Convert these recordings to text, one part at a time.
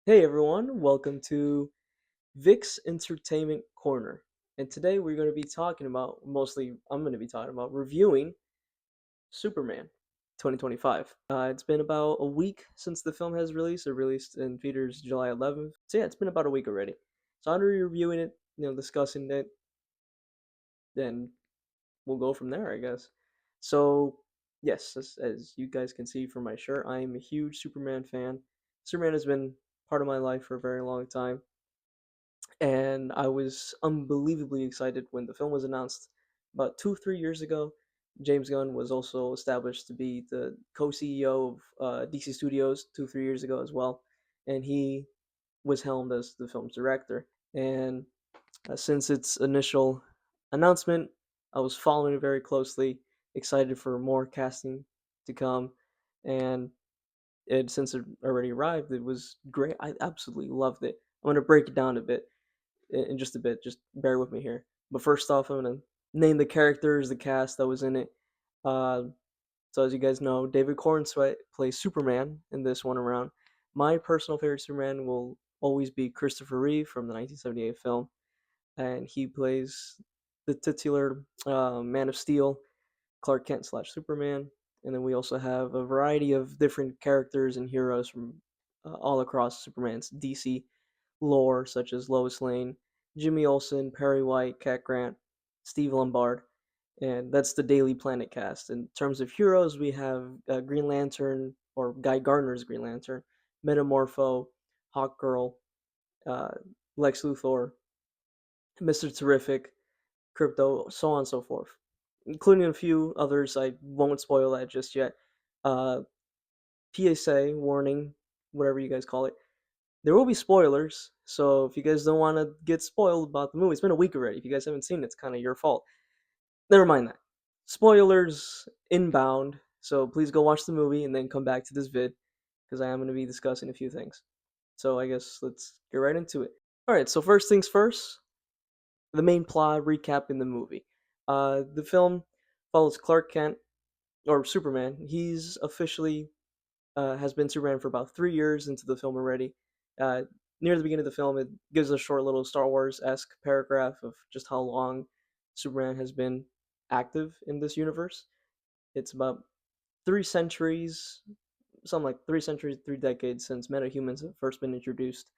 Hey everyone, welcome to Vic's Entertainment Corner. And today we're going to be talking about, mostly I'm going to be talking about reviewing Superman 2025. It's been about a week since the film has released. It released in theaters July 11th. So yeah, it's been about a week already. So I'm going to be reviewing it, discussing it, then we'll go from there, I guess. So, yes, as you guys can see from my shirt, I am a huge Superman fan. Superman has been part of my life for a very long time, and I was unbelievably excited when the film was announced about 3 years ago. James Gunn was also established to be the co-CEO of DC Studios 3 years ago as well, and he was helmed as the film's director. And since its initial announcement, I was following it very closely, excited for more casting to come, and since it already arrived, it was great. I absolutely loved it. I'm gonna break it down a bit in just a bit. Just bear with me here. But first off, I'm gonna name the characters, the cast that was in it. Uh, so as you guys know, David Cornsweet plays Superman in this one around. My personal favorite Superman will always be Christopher Reeve from the 1978 film, and he plays the titular Man of Steel, Clark Kent slash Superman. And then we also have a variety of different characters and heroes from all across Superman's DC lore, such as Lois Lane, Jimmy Olsen, Perry White, Cat Grant, Steve Lombard, and that's the Daily Planet cast. In terms of heroes, we have Green Lantern, or Guy Gardner's Green Lantern, Metamorpho, Hawkgirl, uh, Lex Luthor, Mr. Terrific, Crypto, so on and so forth, including a few others. I won't spoil that just yet. Uh, PSA warning, whatever you guys call it. There will be spoilers, so if you guys don't want to get spoiled about the movie, it's been a week already. If you guys haven't seen it, it's kind of your fault. Never mind that. Spoilers inbound, so please go watch the movie and then come back to this vid because I am going to be discussing a few things. So I guess let's get right into it. All right, so first things first, the main plot recap in the movie. The film follows Clark Kent, or Superman. He's officially has been Superman for about 3 years into the film already. Uh, Near the beginning of the film, it gives a short little Star Wars esque paragraph of just how long Superman has been active in this universe. It's about 3 centuries, something like 3 centuries, 3 decades since metahumans have first been introduced.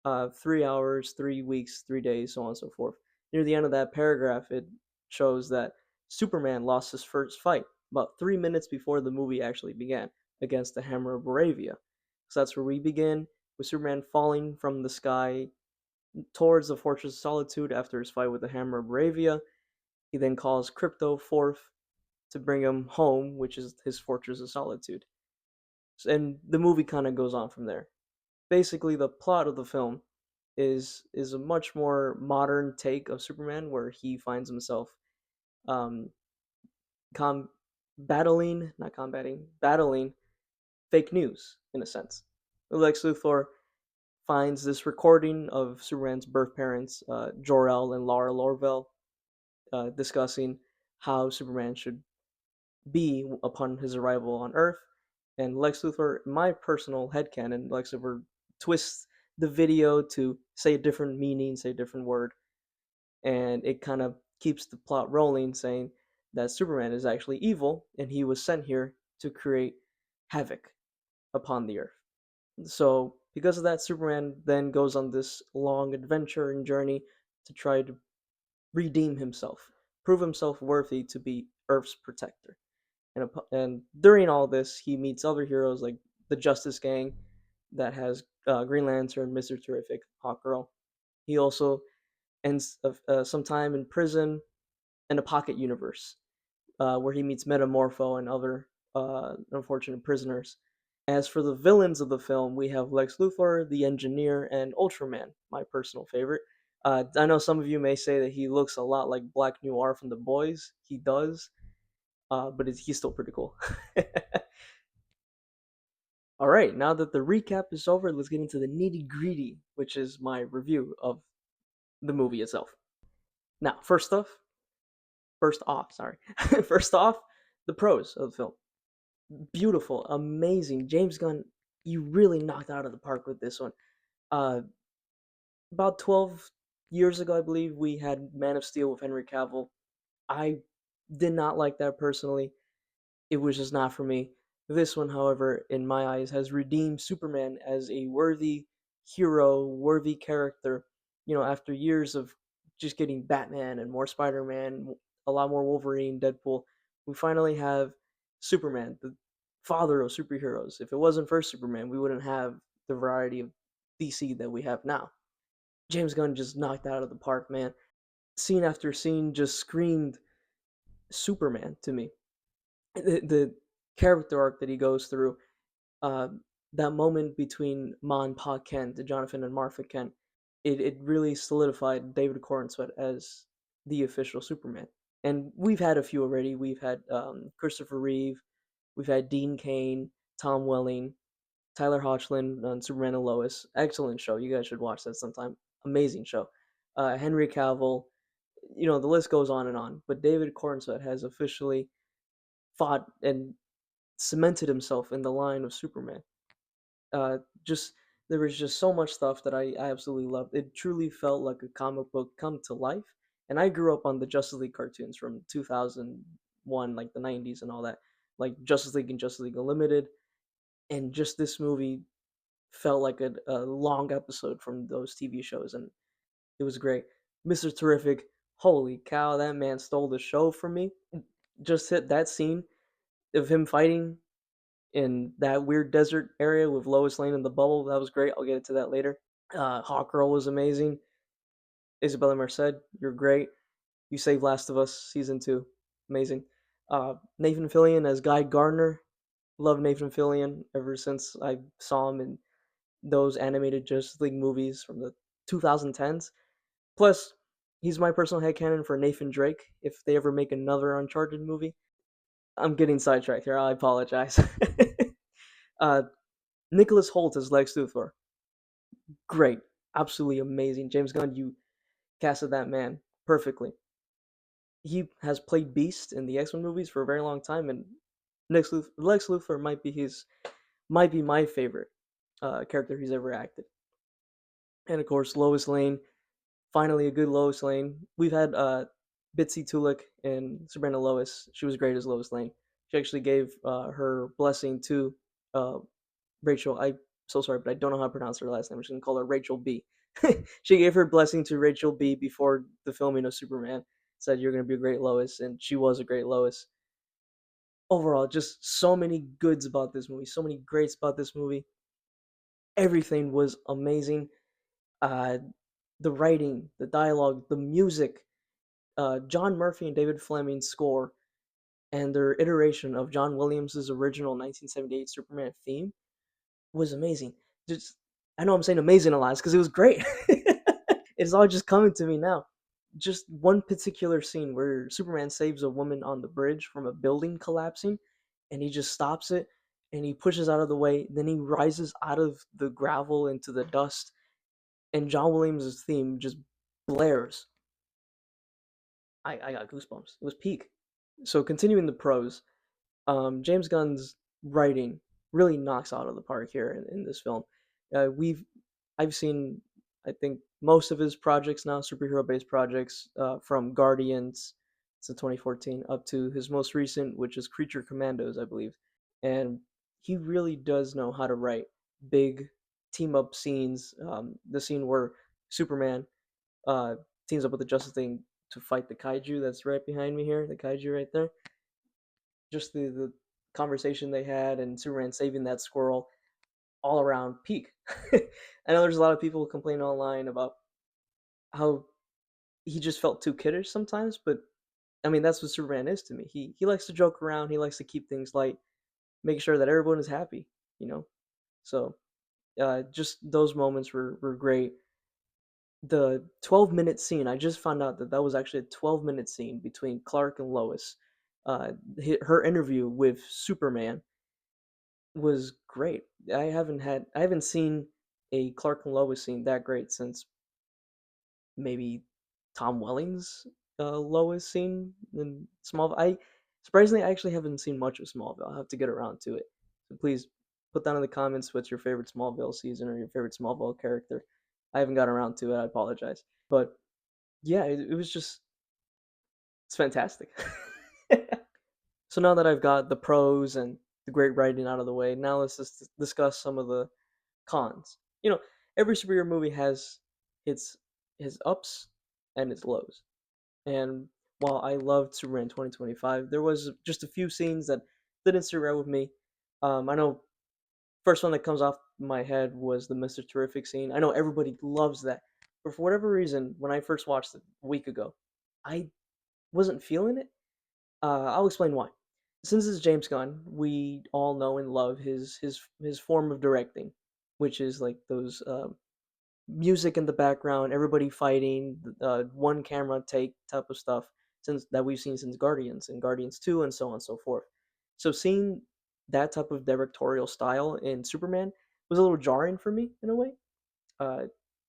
3 hours, 3 weeks, 3 days, so on and so forth. Near the end of that paragraph, it shows that Superman lost his first fight about 3 minutes before the movie actually began against the Hammer of Moravia. So that's where we begin with Superman falling from the sky towards the Fortress of Solitude after his fight with the Hammer of Moravia. He then calls Crypto forth to bring him home, which is his Fortress of Solitude. And the movie kind of goes on from there. Basically, the plot of the film is a much more modern take of Superman, where he finds himself um, com- battling, not combating, battling fake news in a sense. Lex Luthor finds this recording of Superman's birth parents, Jor-El and Lara Lorvell, discussing how Superman should be upon his arrival on Earth. And Lex Luthor, in my personal headcanon, Lex Luthor twists the video to say a different meaning, say a different word, and it kind of keeps the plot rolling, saying that Superman is actually evil and he was sent here to create havoc upon the Earth. So, because of that, Superman then goes on this long adventure and journey to try to redeem himself, prove himself worthy to be Earth's protector. And during all this, he meets other heroes like the Justice Gang, that has Green Lantern, Mister Terrific, Hawkgirl. He also ends some time in prison in a pocket universe, where he meets Metamorpho and other unfortunate prisoners. As for the villains of the film, we have Lex Luthor, the Engineer, and Ultraman, my personal favorite. I know some of you may say that he looks a lot like Black Noir from The Boys. He does, but he's still pretty cool. All right, now that the recap is over, let's get into the nitty gritty, which is my review of the movie itself. Now, first off, sorry, first off, the pros of the film. Beautiful, amazing. James Gunn, you really knocked out of the park with this one. Uh, about 12 years ago, I believe, we had Man of Steel with Henry Cavill. I did not like that personally. It was just not for me. This one, however, in my eyes, has redeemed Superman as a worthy hero, worthy character. After years of just getting Batman and more Spider Man, a lot more Wolverine, Deadpool, we finally have Superman, the father of superheroes. If it wasn't for Superman, we wouldn't have the variety of DC that we have now. James Gunn just knocked it out of the park, man. Scene after scene just screamed Superman to me. The character arc that he goes through, uh, that moment between Ma and Pa Kent, Jonathan and Martha Kent, it really solidified David Cornsweet as the official Superman. And we've had a few already. We've had Christopher Reeve, we've had Dean Cain, Tom Welling, Tyler Hoechlin on Superman and Lois. Excellent show. You guys should watch that sometime. Amazing show. Henry Cavill. The list goes on and on. But David Cornsweet has officially fought and cemented himself in the line of Superman. Just there was just so much stuff that I absolutely loved. It truly felt like a comic book come to life. And I grew up on the Justice League cartoons from 2001, like the 90s and all that, like Justice League and Justice League Unlimited. And just this movie felt like a long episode from those TV shows, and it was great. Mr. Terrific, holy cow, that man stole the show from me. Just hit that scene of him fighting in that weird desert area with Lois Lane in the bubble. That was great. I'll get into that later. Hawkgirl was amazing. Isabella Merced, you're great. You saved Last of Us season 2, amazing. Nathan Fillion as Guy Gardner. Love Nathan Fillion ever since I saw him in those animated Justice League movies from the 2010s. Plus, he's my personal headcanon for Nathan Drake if they ever make another Uncharted movie. I'm getting sidetracked here. I apologize. uh, Nicholas Hoult as Lex Luthor. Great. Absolutely amazing. James Gunn, you casted that man perfectly. He has played Beast in the X-Men movies for a very long time, and Lex Luthor might be my favorite character he's ever acted. And of course, Lois Lane, finally a good Lois Lane. We've had Bitsy Tulik in Sabrina Lois. She was great as Lois Lane. She actually gave her blessing to uh, Rachel. I'm so sorry, but I don't know how to pronounce her last name. I'm just gonna call her Rachel B. She gave her blessing to Rachel B before the filming of Superman. Said you're gonna be a great Lois, and she was a great Lois. Overall, just so many goods about this movie, so many greats about this movie. Everything was amazing. Uh, the writing, the dialogue, the music, John Murphy and David Fleming's score, and their iteration of John Williams' original 1978 Superman theme was amazing. Just I know I'm saying amazing a lot because it was great. It's all just coming to me now. Just one particular scene where Superman saves a woman on the bridge from a building collapsing, and he just stops it and he pushes out of the way. Then he rises out of the gravel into the dust, and John Williams' theme just blares. I got goosebumps. It was peak. So continuing the pros, James Gunn's writing really knocks out of the park here in this film. I've seen I think most of his projects now, superhero based projects, from Guardians to 2014 up to his most recent, which is Creature Commandos, I believe. And he really does know how to write big team up scenes. The scene where Superman uh, teams up with the Justice League to fight the kaiju that's right behind me here, the kaiju right there. Just the conversation they had and Superman saving that squirrel, all around peak. I know there's a lot of people complaining online about how he just felt too kiddish sometimes, but I mean that's what Superman is to me. He likes to joke around, he likes to keep things light, make sure that everyone is happy, you know. So just those moments were great. The 12-minute scene, I just found out that that was actually a 12-minute scene between Clark and Lois. Her interview with Superman was great. I haven't seen a Clark and Lois scene that great since maybe Tom Welling's Lois scene in Smallville. I surprisingly I actually haven't seen much of Smallville. I'll have to get around to it. So please put down in the comments what's your favorite Smallville season or your favorite Smallville character. I haven't got around to it. I apologize, but yeah, it was just it's fantastic. So now that I've got the pros and the great writing out of the way, now let's just discuss some of the cons. You know, every superhero movie has its his ups and its lows. And while I loved Superman 2025, there was just a few scenes that didn't sit right with me. I know first one that comes off my head was the Mr. Terrific scene. I know everybody loves that, but for whatever reason, when I first watched it a week ago, I wasn't feeling it. I'll explain why. Since it's James Gunn, we all know and love his form of directing, which is like those music in the background, everybody fighting, one camera take type of stuff since that we've seen since Guardians and Guardians 2 and so on and so forth. So seeing that type of directorial style in Superman was a little jarring for me in a way.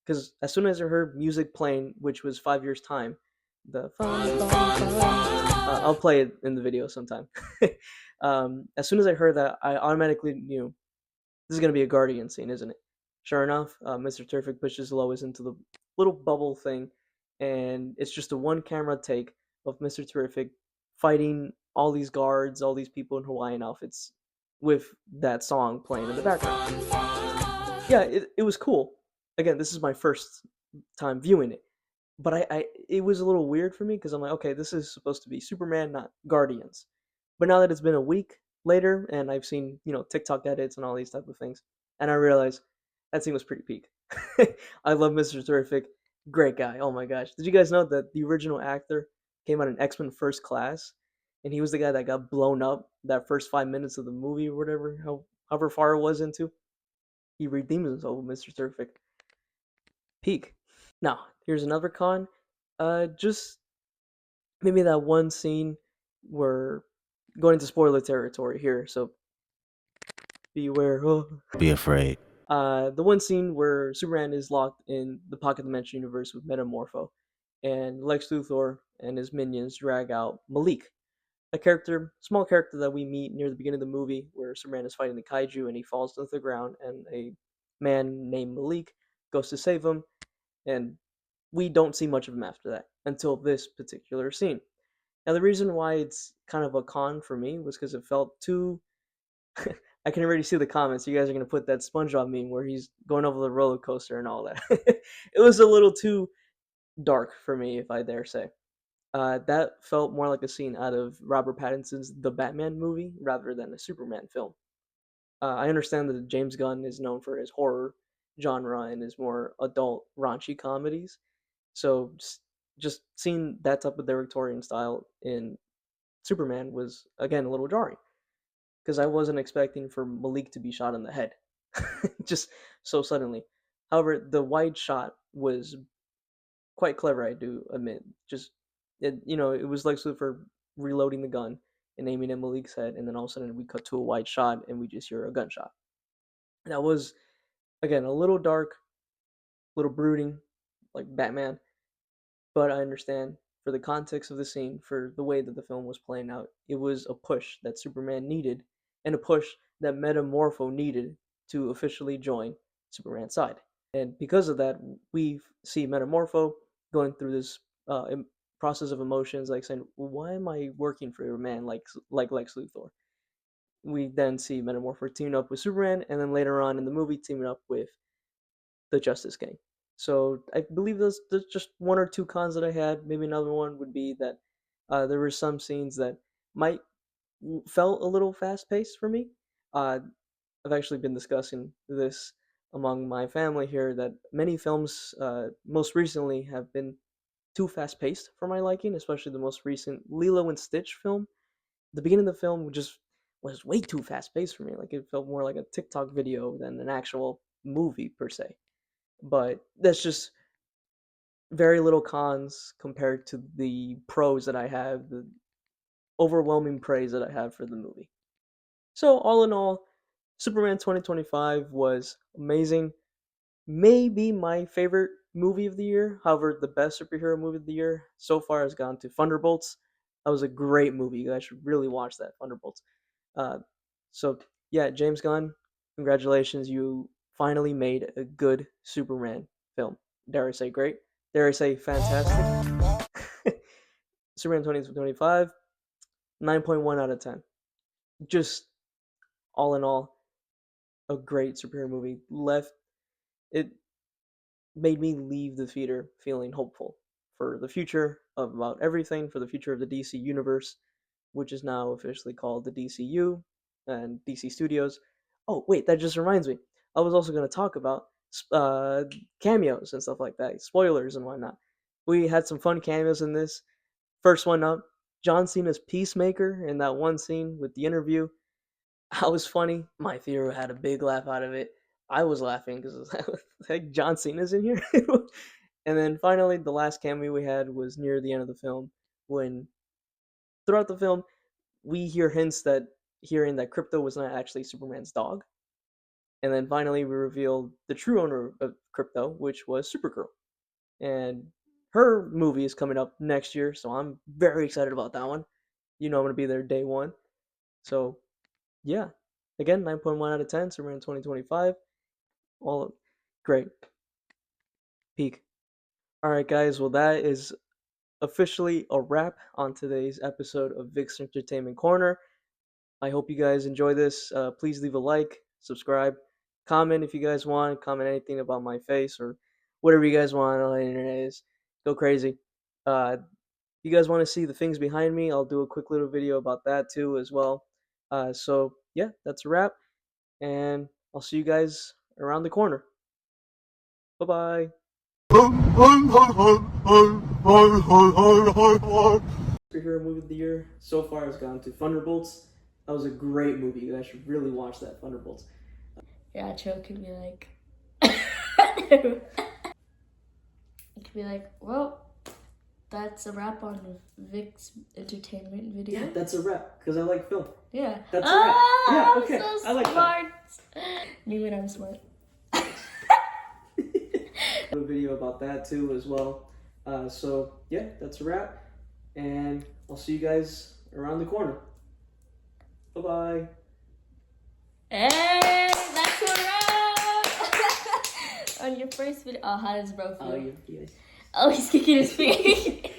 Because as soon as I heard music playing, which was 5 years time, the fun, fun, fun, I'll play it in the video sometime. As soon as I heard that, I automatically knew this is going to be a Guardian scene, isn't it? Sure enough, Mr. Terrific pushes Lois into the little bubble thing, and it's just a one camera take of Mr. Terrific fighting all these guards, all these people in Hawaiian outfits with that song playing in the background. Yeah, it was cool. Again, this is my first time viewing it, but I it was a little weird for me because I'm like, okay, this is supposed to be Superman, not Guardians. But now that it's been a week later and I've seen TikTok edits and all these type of things, and I realize that scene was pretty peak. I love Mr. Terrific, great guy. Oh my gosh, did you guys know that the original actor came out in X-Men First Class, and he was the guy that got blown up that first 5 minutes of the movie or whatever, however far it was into. He redeems himself with Mr. Terrific. Peak. Now, here's another con. Just maybe that one scene where going into spoiler territory here, so beware. Oh. Be afraid. The one scene where Superman is locked in the pocket dimension universe with Metamorpho, and Lex Luthor and his minions drag out Malik, a character, small character that we meet near the beginning of the movie, where Superman is fighting the kaiju and he falls to the ground, and a man named Malik goes to save him, and we don't see much of him after that until this particular scene. Now, the reason why it's kind of a con for me was because it felt too. I can already see the comments. You guys are gonna put that SpongeBob meme where he's going over the roller coaster and all that. It was a little too dark for me, if I dare say. That felt more like a scene out of Robert Pattinson's The Batman movie rather than a Superman film. I understand that James Gunn is known for his horror genre and his more adult, raunchy comedies. So just seeing that type of directorial style in Superman was again a little jarring because I wasn't expecting for Malik to be shot in the head just so suddenly. However, the wide shot was quite clever, I do admit. Just it was like Luthor reloading the gun and aiming at Malik's head, and then all of a sudden we cut to a wide shot and we just hear a gunshot. That was again a little dark, a little brooding, like Batman, but I understand for the context of the scene, for the way that the film was playing out, it was a push that Superman needed, and a push that Metamorpho needed to officially join Superman's side. And because of that, we see Metamorpho going through this process of emotions, like saying, "Why am I working for a man like Lex Luthor?" We then see Metamorpho teaming up with Superman, and then later on in the movie, teaming up with the Justice Gang. So I believe there's just one or two cons that I had. Maybe another one would be that there were some scenes that might felt a little fast paced for me. Uh, I've actually been discussing this among my family here that many films, most recently, have been too fast paced for my liking, especially the most recent Lilo and Stitch film. The beginning of the film just was way too fast paced for me. Like it felt more like a TikTok video than an actual movie per se. But that's just very little cons compared to the pros that I have, the overwhelming praise that I have for the movie. So, all in all, Superman 2025 was amazing. Maybe my favorite movie of the year. However, the best superhero movie of the year so far has gone to Thunderbolts. That was a great movie. You guys should really watch that, Thunderbolts. Uh, so, yeah, James Gunn, congratulations, you finally made a good Superman film. Dare I say great? Dare I say fantastic? Superman 2025, 9.1 out of 10. Just all in all, a great superhero movie. It made me leave the theater feeling hopeful for the future of about everything, for the future of the DC universe, which is now officially called the DCU and DC Studios. Oh, wait, that just reminds me. I was also going to talk about uh, cameos and stuff like that, spoilers and whatnot. We had some fun cameos in this. First one up, John Cena's Peacemaker in that one scene with the interview. That was funny. My theater had a big laugh out of it. I was laughing because like John Cena's in here. And then finally, the last cameo we had was near the end of the film when throughout the film we hear hints that hearing that Crypto was not actually Superman's dog. And then finally, we revealed the true owner of Crypto, which was Supergirl. And her movie is coming up next year, so I'm very excited about that one. You know, I'm going to be there day one. So, yeah. Again, 9.1 out of 10, Superman 2025. All great. Peak. All right, guys. Well, that is officially a wrap on today's episode of Vic's Entertainment Corner. I hope you guys enjoy this. Please leave a like, subscribe, comment if you guys want. Comment anything about my face or whatever you guys want on the internet is. Go crazy. If you guys want to see the things behind me, I'll do a quick little video about that too as well. So yeah, that's a wrap, and I'll see you guys around the corner. Bye bye. Superhero movie of the year so far has gone to Thunderbolts. That was a great movie. You guys should really watch that, Thunderbolts. Yeah, Cho could be like, it could be like, well, that's a wrap on Vic's entertainment video. Yeah, that's a wrap because I like film. Yeah, that's a wrap. Yeah, okay, so I like smart. Knew it, I'm smart. A video about that too as well. So yeah, that's a wrap, and I'll see you guys around the corner. Bye bye. Hey, that's a wrap. On your first video. Oh, how does bro feel? Oh, yes. Oh, he's kicking his feet.